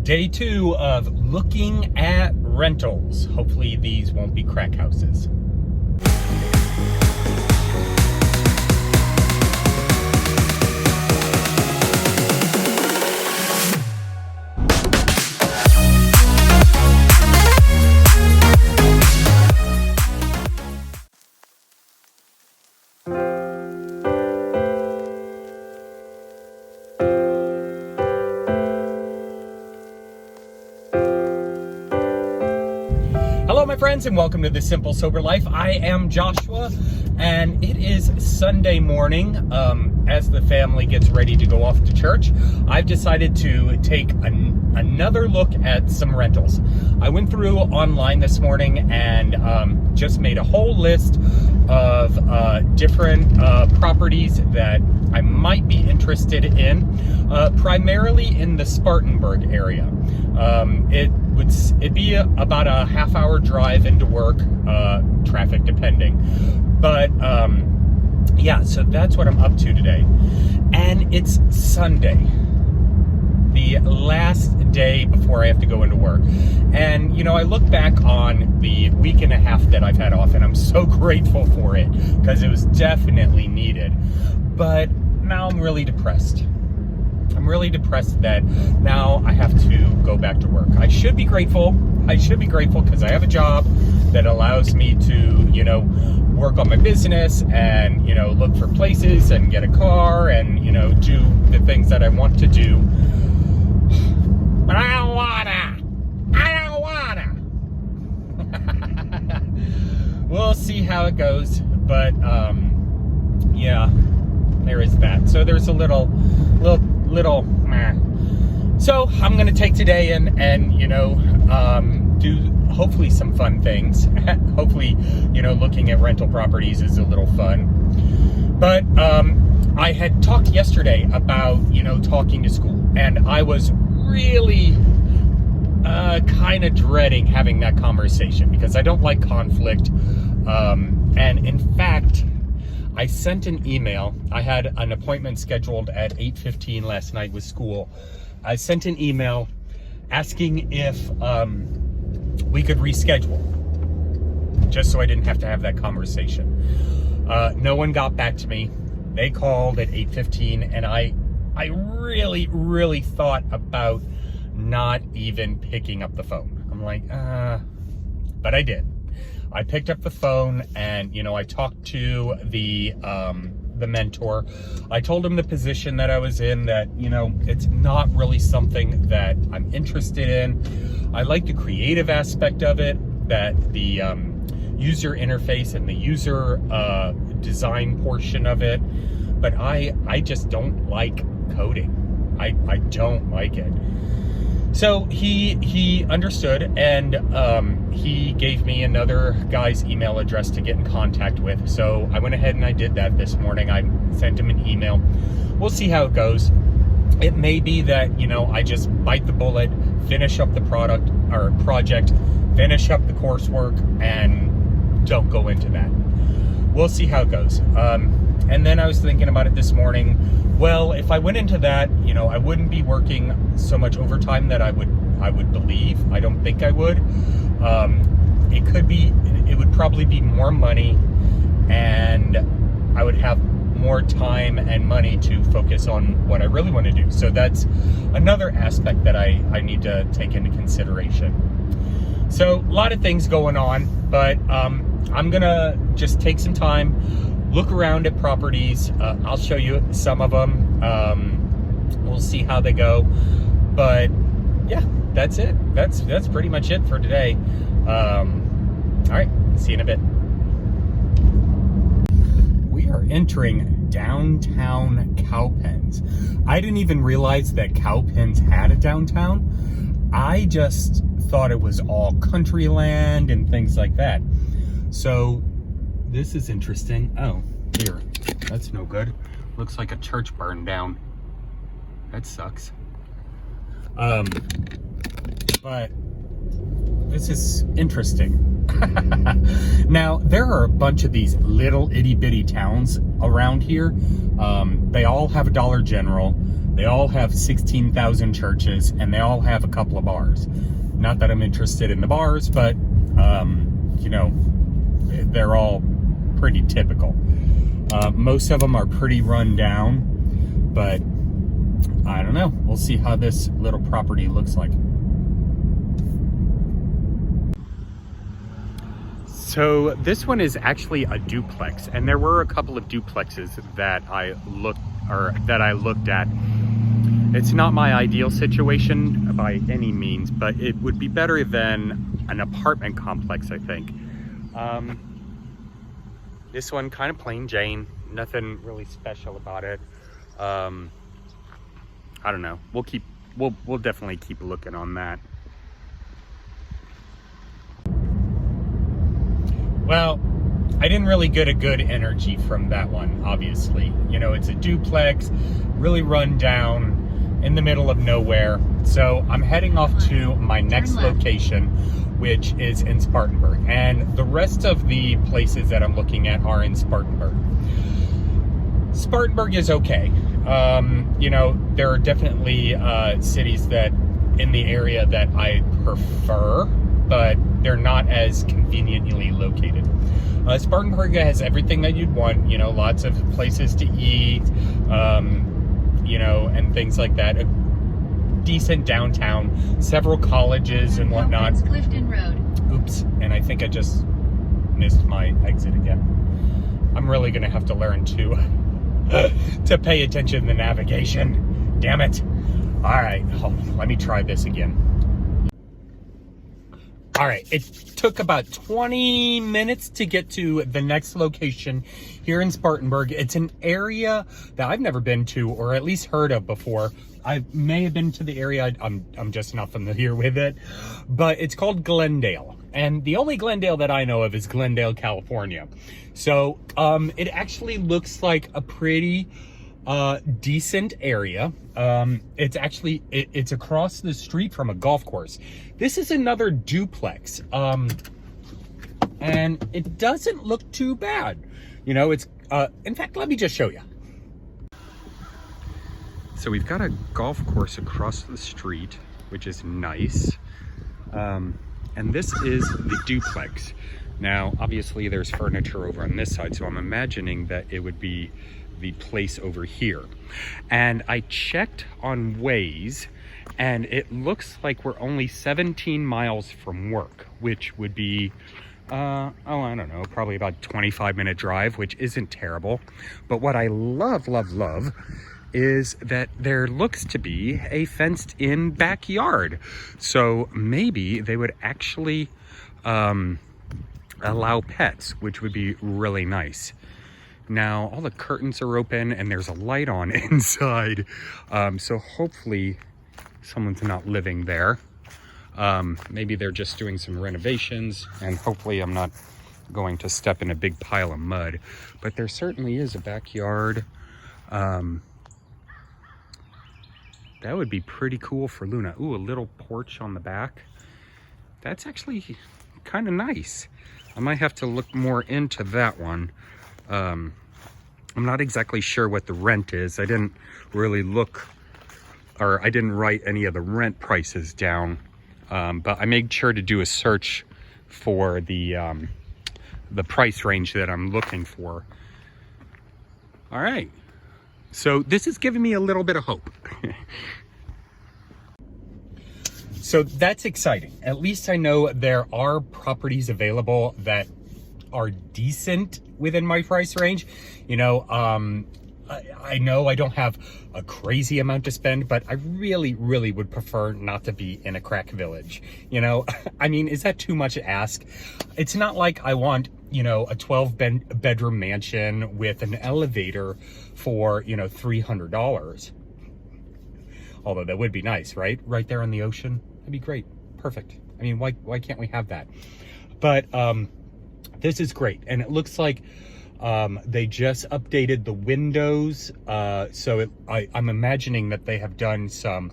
Day 2 of looking at rentals. Hopefully these won't be crack houses. Hello my friends and welcome to The Simple Sober Life. I am Joshua and it is Sunday morning. As the family gets ready to go off to church, I've decided to take another look at some rentals. I went through online this morning and just made a whole list of different properties that I might be interested in, primarily in the Spartanburg area. It'd be about a half-hour drive into work, traffic depending. But yeah, so that's what I'm up to today. And it's Sunday, the last day before I have to go into work. And, you know, I look back on the week and a half that I've had off, and I'm so grateful for it because it was definitely needed. But now I'm really depressed. I'm really depressed that now I have to go back to work. I should be grateful. I should be grateful because I have a job that allows me to, you know, work on my business and, you know, look for places and get a car and, you know, do the things that I want to do. But I don't wanna. We'll see how it goes. But, yeah, there is that. So there's a little so I'm gonna take today and you know, do hopefully some fun things. Hopefully, you know, looking at rental properties is a little fun. But I had talked yesterday about, you know, talking to school, and I was really kind of dreading having that conversation because I don't like conflict. And in fact, I sent an email. I had an appointment scheduled at 8:15 last night with school. I sent an email asking if we could reschedule, just so I didn't have to have that conversation. No one got back to me. They called at 8:15, and I really thought about not even picking up the phone. I'm like, but I did. I picked up the phone and, you know, I talked to the mentor. I told him the position that I was in, that, you know, it's not really something that I'm interested in. I like the creative aspect of it, that the user interface and the user design portion of it, but I just don't like coding. I don't like it. So he understood, and he gave me another guy's email address to get in contact with. So I went ahead and I did that this morning. I sent him an email. We'll see how it goes. It may be that, you know, I just bite the bullet, finish up the project, finish up the coursework, and don't go into that. We'll see how it goes. And then I was thinking about it this morning. Well, if I went into that, you know, I wouldn't be working so much overtime that I would believe. I don't think I would. It would probably be more money, and I would have more time and money to focus on what I really want to do. So that's another aspect that I need to take into consideration. So a lot of things going on, but I'm gonna just take some time, look around at properties. I'll show you some of them. We'll see how they go. But yeah, that's it. That's pretty much it for today. All right, see you in a bit. We are entering downtown Cowpens. I didn't even realize that Cowpens had a downtown. I just thought it was all country land and things like that. So this is interesting. Oh, here, that's no good. Looks like a church burned down. That sucks. But this is interesting. Now, there are a bunch of these little itty bitty towns around here. They all have a Dollar General. They all have 16,000 churches, and they all have a couple of bars. Not that I'm interested in the bars, but, you know, they're all pretty typical. Most of them are pretty run down, but I don't know. We'll see how this little property looks like. So this one is actually a duplex, and there were a couple of duplexes that I looked at. It's not my ideal situation by any means, but it would be better than an apartment complex, I think. This one kind of plain Jane, nothing really special about it. I don't know. We'll definitely keep looking on that. Well, I didn't really get a good energy from that one, obviously. You know, it's a duplex, really run down, in the middle of nowhere. So I'm heading off to my next location, which is in Spartanburg. And the rest of the places that I'm looking at are in Spartanburg. Spartanburg is okay. You know, there are definitely cities that in the area that I prefer, but they're not as conveniently located. Spartanburg has everything that you'd want, you know, lots of places to eat, you know, and things like that. A decent downtown, several colleges and whatnot. Clifton Road. Oops, and I think I just missed my exit again. I'm really gonna have to learn to pay attention to navigation. Damn it. All right, let me try this again. All right, it took about 20 minutes to get to the next location here in Spartanburg. It's an area that I've never been to, or at least heard of before. I may have been to the area, I'm just not familiar with it, but it's called Glendale. And the only Glendale that I know of is Glendale, California. So it actually looks like a pretty decent area. It's actually, it's across the street from a golf course. This is another duplex. And it doesn't look too bad. You know, it's, in fact, let me just show you. So we've got a golf course across the street, which is nice. And this is the duplex. Now, obviously there's furniture over on this side, so I'm imagining that it would be the place over here. And I checked on Waze, and it looks like we're only 17 miles from work, which would be, I don't know, probably about a 25-minute drive, which isn't terrible. But what I love is that there looks to be a fenced-in backyard. So maybe they would actually allow pets, which would be really nice. Now, all the curtains are open and there's a light on inside. So hopefully someone's not living there. Maybe they're just doing some renovations, and hopefully I'm not going to step in a big pile of mud. But there certainly is a backyard. That would be pretty cool for Luna. Ooh, a little porch on the back. That's actually kind of nice. I might have to look more into that one. I'm not exactly sure what the rent is. I didn't really look, or I didn't write any of the rent prices down. But I made sure to do a search for the price range that I'm looking for. All right. So this is giving me a little bit of hope. So that's exciting. At least I know there are properties available that are decent within my price range. You know, I know I don't have a crazy amount to spend, but I really would prefer not to be in a crack village. You know, I mean, is that too much to ask? It's not like I want, you know, a 12-bedroom mansion with an elevator for, you know, $300. Although that would be nice, right? Right there on the ocean. That'd be great. Perfect. I mean, why can't we have that? But this is great. And it looks like they just updated the windows. So I'm imagining that they have done some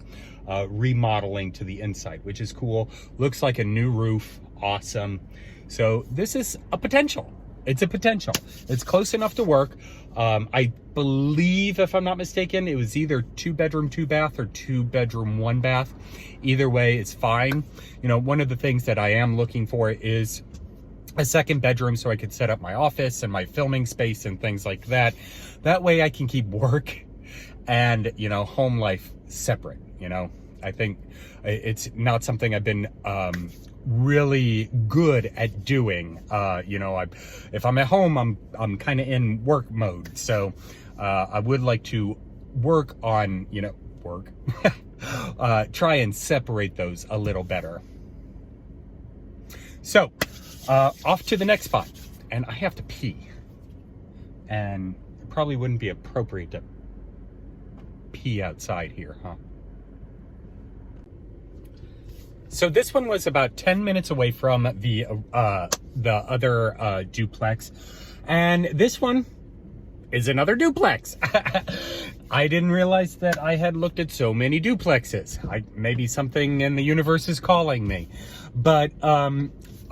remodeling to the inside, which is cool. Looks like a new roof. Awesome. So this is a potential. it's a potential. It's close enough to work. I believe, if I'm not mistaken, it was either 2-bedroom, 2-bath or 2-bedroom, 1-bath. Either way, it's fine. You know, one of the things that I am looking for is a second bedroom so I could set up my office and my filming space and things like that. That way I can keep work and, you know, home life separate. You know, I think it's not something I've been really good at doing. You know, if I'm at home, I'm kind of in work mode. So I would like to work on, you know, try and separate those a little better. So off to the next spot, and I have to pee, and it probably wouldn't be appropriate to pee outside here, huh? So this one was about 10 minutes away from the other duplex, and this one is another duplex. I didn't realize that I had looked at so many duplexes. Maybe something in the universe is calling me, but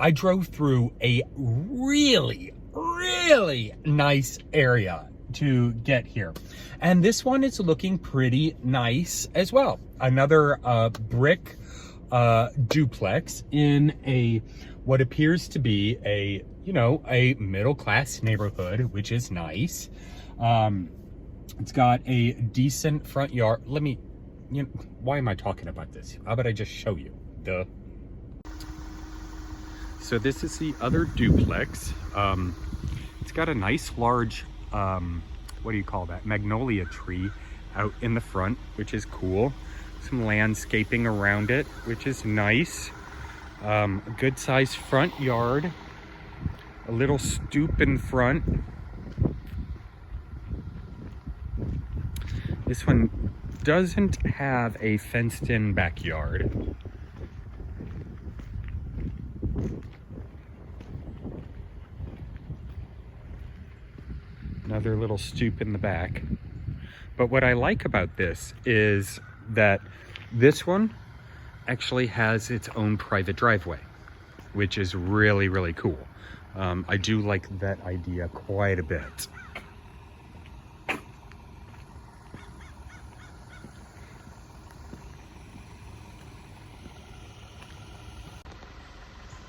I drove through a really, really nice area to get here, and this one is looking pretty nice as well. Another brick duplex in a what appears to be a, you know, a middle-class neighborhood, which is nice. It's got a decent front yard. You know, why am I talking about this? How about I just show you? Duh. So this is the other duplex. It's got a nice large what do you call that, magnolia tree out in the front, which is cool. Some landscaping around it, which is nice. A good sized front yard, a little stoop in front. This one doesn't have a fenced in backyard. Another little stoop in the back. But what I like about this is that this one actually has its own private driveway, which is really, really cool. I do like that idea quite a bit.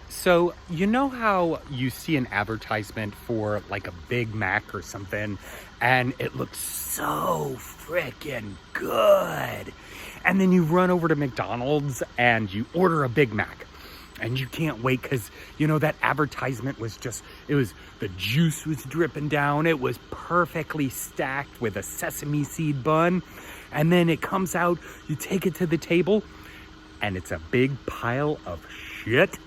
So, you know how you see an advertisement for like a Big Mac or something, and it looks so freaking good, and then you run over to McDonald's and you order a Big Mac, and you can't wait because, you know, that advertisement was just, the juice was dripping down, it was perfectly stacked with a sesame seed bun, and then it comes out, you take it to the table, and it's a big pile of shit.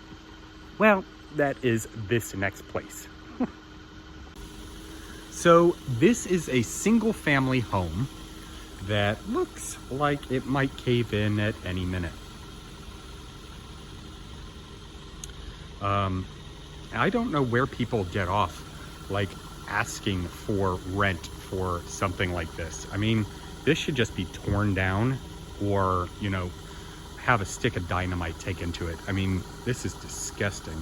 Well, that is this next place. So this is a single family home that looks like it might cave in at any minute. I don't know where people get off like asking for rent for something like this. I mean, this should just be torn down, or, you know, have a stick of dynamite taken to it. I mean, this is disgusting.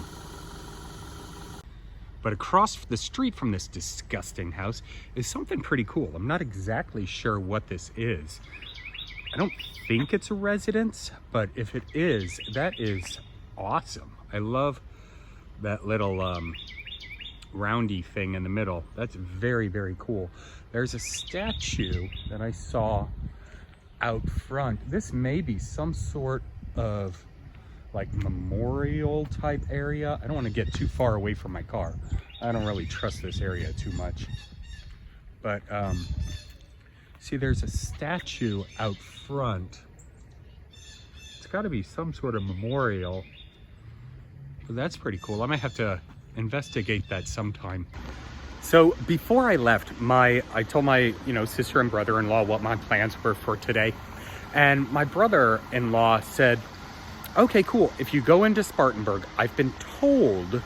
But across the street from this disgusting house is something pretty cool. I'm not exactly sure what this is. I don't think it's a residence, but if it is, that is awesome. I love that little roundy thing in the middle. That's very, very cool. There's a statue that I saw out front. This may be some sort of like memorial type area. I don't want to get too far away from my car. I don't really trust this area too much. But see, there's a statue out front. It's got to be some sort of memorial. So that's pretty cool. I might have to investigate that sometime. So before I left, I told my, sister and brother-in-law what my plans were for today. And my brother-in-law said, okay, cool. If you go into Spartanburg, I've been told,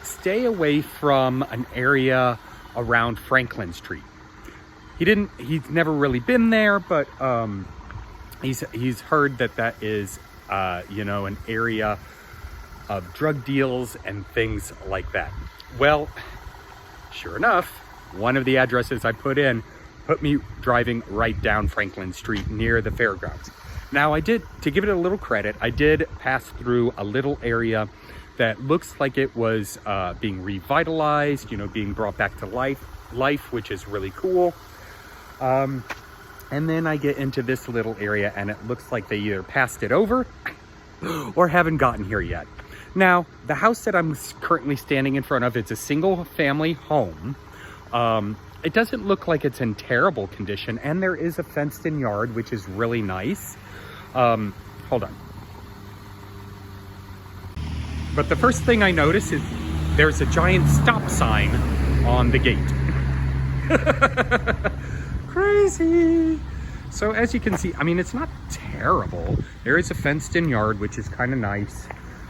stay away from an area around Franklin Street. He's never really been there, but he's heard that is, an area of drug deals and things like that. Well, sure enough, one of the addresses I put in put me driving right down Franklin Street near the fairgrounds. Now I did, to give it a little credit, I did pass through a little area that looks like it was being revitalized, you know, being brought back to life, which is really cool. And then I get into this little area and it looks like they either passed it over or haven't gotten here yet. Now, the house that I'm currently standing in front of, it's a single family home. It doesn't look like it's in terrible condition, and there is a fenced in yard, which is really nice. Hold on. But the first thing I notice is there's a giant stop sign on the gate. Crazy. So as you can see, I mean, it's not terrible. There is a fenced in yard, which is kind of nice.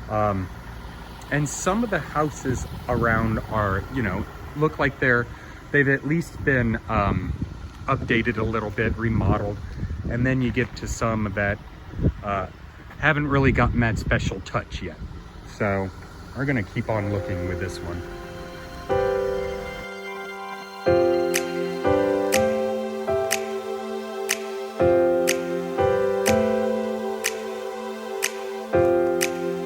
And some of the houses around are, you know, look like they've at least been updated a little bit, remodeled. And then you get to some that haven't really gotten that special touch yet. So we're gonna keep on looking with this one.